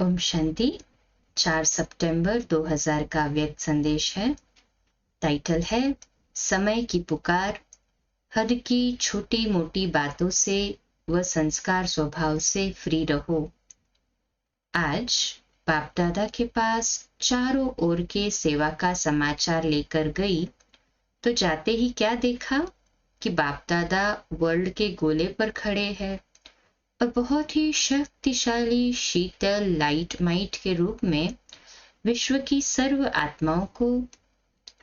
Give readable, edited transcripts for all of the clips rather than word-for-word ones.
ओम शांति। 4 सितंबर 2000 का व्यक्त संदेश है। टाइटल है समय की पुकार। हद की छोटी मोटी बातों से व संस्कार स्वभाव से फ्री रहो। आज बाप दादा के पास चारों ओर के सेवा का समाचार लेकर गई तो जाते ही क्या देखा कि बाप दादा वर्ल्ड के गोले पर खड़े हैं और बहुत ही शक्तिशाली शीतल लाइट माइट के रूप में विश्व की सर्व आत्माओं को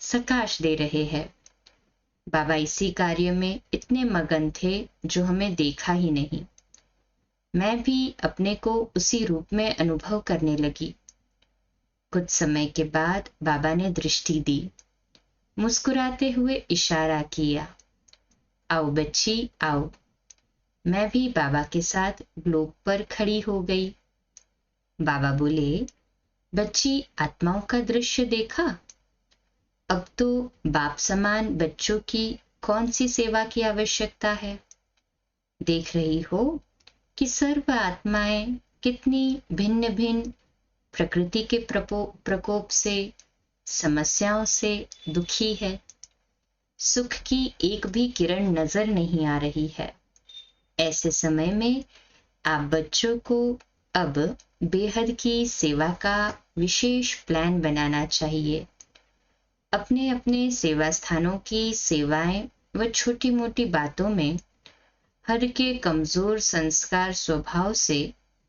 सकाश दे रहे हैं। बाबा इसी कार्य में इतने मगन थे जो हमें देखा ही नहीं। मैं भी अपने को उसी रूप में अनुभव करने लगी। कुछ समय के बाद बाबा ने दृष्टि दी, मुस्कुराते हुए इशारा किया, आओ बच्ची आओ। मैं भी बाबा के साथ ग्लोब पर खड़ी हो गई। बाबा बोले, बच्ची आत्माओं का दृश्य देखा? अब तो बाप समान बच्चों की कौन सी सेवा की आवश्यकता है। देख रही हो कि सर्व आत्माएं कितनी भिन्न भिन्न प्रकृति के प्रकोप से, समस्याओं से दुखी है। सुख की एक भी किरण नजर नहीं आ रही है। ऐसे समय में आप बच्चों को अब बेहद की सेवा का विशेष प्लान बनाना चाहिए। अपने अपने सेवा स्थानों की सेवाएं व छोटी मोटी बातों में हर के कमजोर संस्कार स्वभाव से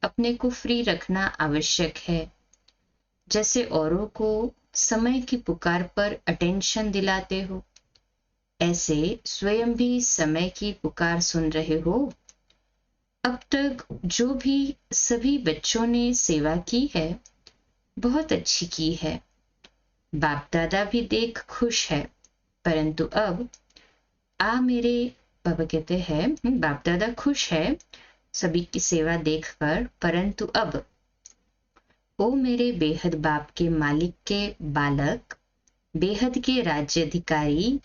अपने को फ्री रखना आवश्यक है। जैसे औरों को समय की पुकार पर अटेंशन दिलाते हो, ऐसे स्वयं भी समय की पुकार सुन रहे हो। अब तक जो भी सभी बच्चों ने सेवा की है बहुत अच्छी की है। बाप दादा भी देख खुश है, परंतु अब मेरे बाबा कहते हैं बाप दादा खुश है सभी की सेवा देखकर, परंतु अब ओ मेरे बेहद बाप के मालिक के बालक, बेहद के राज्याधिकारी,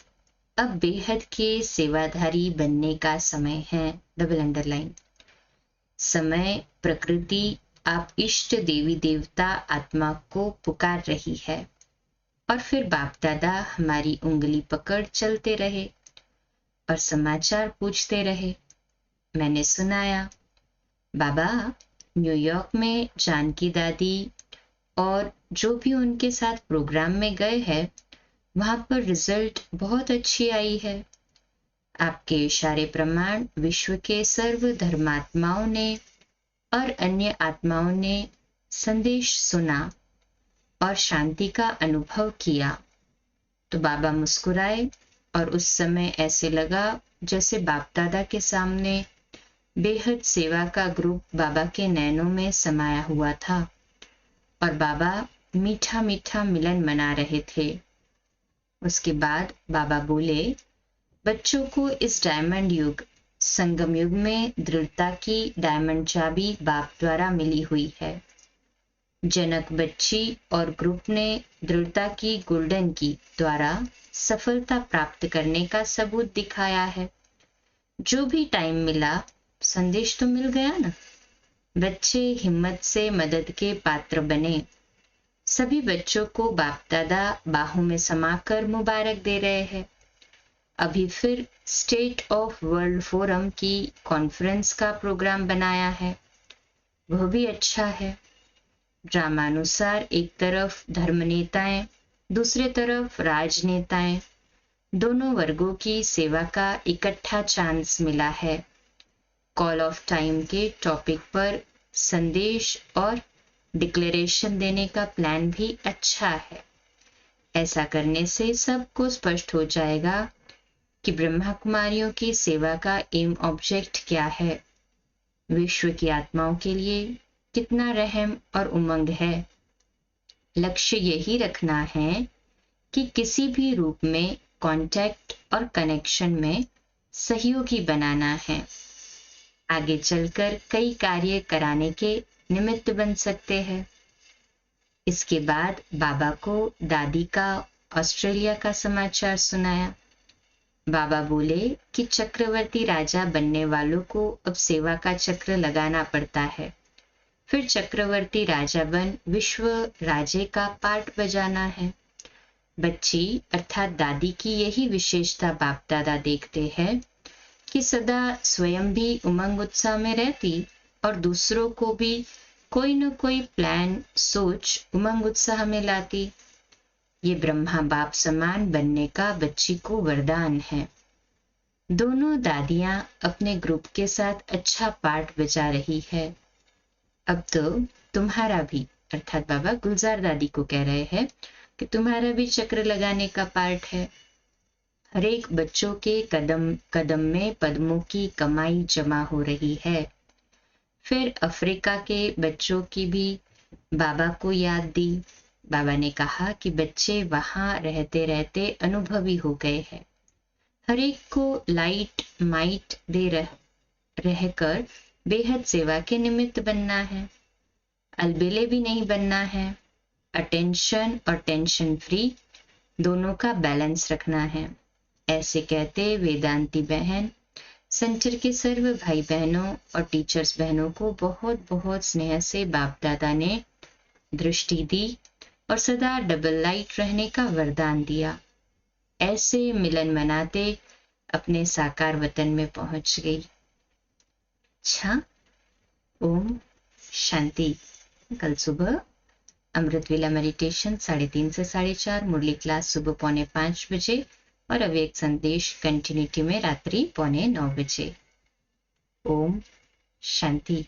अब बेहद के सेवाधारी बनने का समय है। Double underline. समय प्रकृति आप इष्ट देवी देवता आत्मा को पुकार रही है और फिर बाप दादा हमारी उंगली पकड़ चलते रहे और समाचार पूछते रहे। मैंने सुनाया, बाबा न्यूयॉर्क में जानकी दादी और जो भी उनके साथ प्रोग्राम में गए हैं वहां पर रिजल्ट बहुत अच्छी आई है। आपके इशारे प्रमाण विश्व के सर्व धर्मात्माओं ने और अन्य आत्माओं ने संदेश सुना और शांति का अनुभव किया तो बाबा मुस्कुराए और उस समय ऐसे लगा जैसे बाप दादा के सामने बेहद सेवा का ग्रुप बाबा के नैनों में समाया हुआ था और बाबा मीठा मीठा मिलन मना रहे थे। उसके बाद बाबा बोले, बच्चों को इस डायमंड युग संगम युग में दृढ़ता की डायमंड चाबी बाप द्वारा मिली हुई है। जनक बच्ची और ग्रुप ने दृढ़ता की गोल्डन की द्वारा सफलता प्राप्त करने का सबूत दिखाया है। जो भी टाइम मिला संदेश तो मिल गया ना। बच्चे हिम्मत से मदद के पात्र बने। सभी बच्चों को बाप दादा बाहों में समाकर मुबारक दे रहे हैं। अभी फिर स्टेट ऑफ वर्ल्ड फोरम की कॉन्फ्रेंस का प्रोग्राम बनाया है, वह भी अच्छा है। ड्रामानुसार एक तरफ धर्म नेताएं, दूसरे तरफ राजनेताएं, दोनों वर्गों की सेवा का इकट्ठा चांस मिला है। कॉल ऑफ टाइम के टॉपिक पर संदेश और डिक्लेरेशन देने का प्लान भी अच्छा है। ऐसा करने से सबको स्पष्ट हो जाएगा कि ब्रह्मा कुमारियों की सेवा का एम ऑब्जेक्ट क्या है, विश्व की आत्माओं के लिए कितना रहम और उमंग है। लक्ष्य यही रखना है कि किसी भी रूप में कांटेक्ट और कनेक्शन में सहयोगी बनाना है। आगे चलकर कई कार्य कराने के निमित्त बन सकते हैं। इसके बाद बाबा को दादी का ऑस्ट्रेलिया का समाचार सुनाया। बाबा बोले कि चक्रवर्ती राजा बनने वालों को अब सेवा का चक्र लगाना पड़ता है, फिर चक्रवर्ती राजा बन विश्व राजे का पार्ट बजाना है। बच्ची अर्थात दादी की यही विशेषता बाप दादा देखते हैं कि सदा स्वयं भी उमंग उत्साह में रहती और दूसरों को भी कोई न कोई प्लान सोच उमंग उत्साह में लाती। ये ब्रह्मा बाप समान बनने का बच्ची को वरदान है। दोनों दादियां अपने ग्रुप के साथ अच्छा पार्ट बजा रही है। अब तो तुम्हारा भी, अर्थात बाबा गुलजार दादी को कह रहे हैं कि तुम्हारा भी चक्र लगाने का पार्ट है। हर एक बच्चों के कदम कदम में पद्मों की कमाई जमा हो रही है। फिर अफ्रीका के बच्चों की भी बाबा को याद दी। बाबा ने कहा कि बच्चे वहां रहते रहते अनुभवी हो गए हैं। हर एक को लाइट माइट दे रहकर बेहद सेवा के निमित्त बनना है। अलबेले भी नहीं बनना है। अटेंशन और टेंशन फ्री दोनों का बैलेंस रखना है। ऐसे कहते वेदांती बहन सेंटर के सर्व भाई बहनों और टीचर्स बहनों को बहुत बहुत स्नेह से बाप दादा ने दृष्टि दी और सदा डबल लाइट रहने का वरदान दिया। ऐसे मिलन मनाते अपने साकार वतन में पहुंच गई। अच्छा, ओम शांति। कल सुबह अमृत वेला मेडिटेशन 3:30 से 4:30, मुरली क्लास सुबह 4:45 बजे और अव्यक्त संदेश कंटिन्यूटी में रात्रि 8:45 बजे। ओम शांति।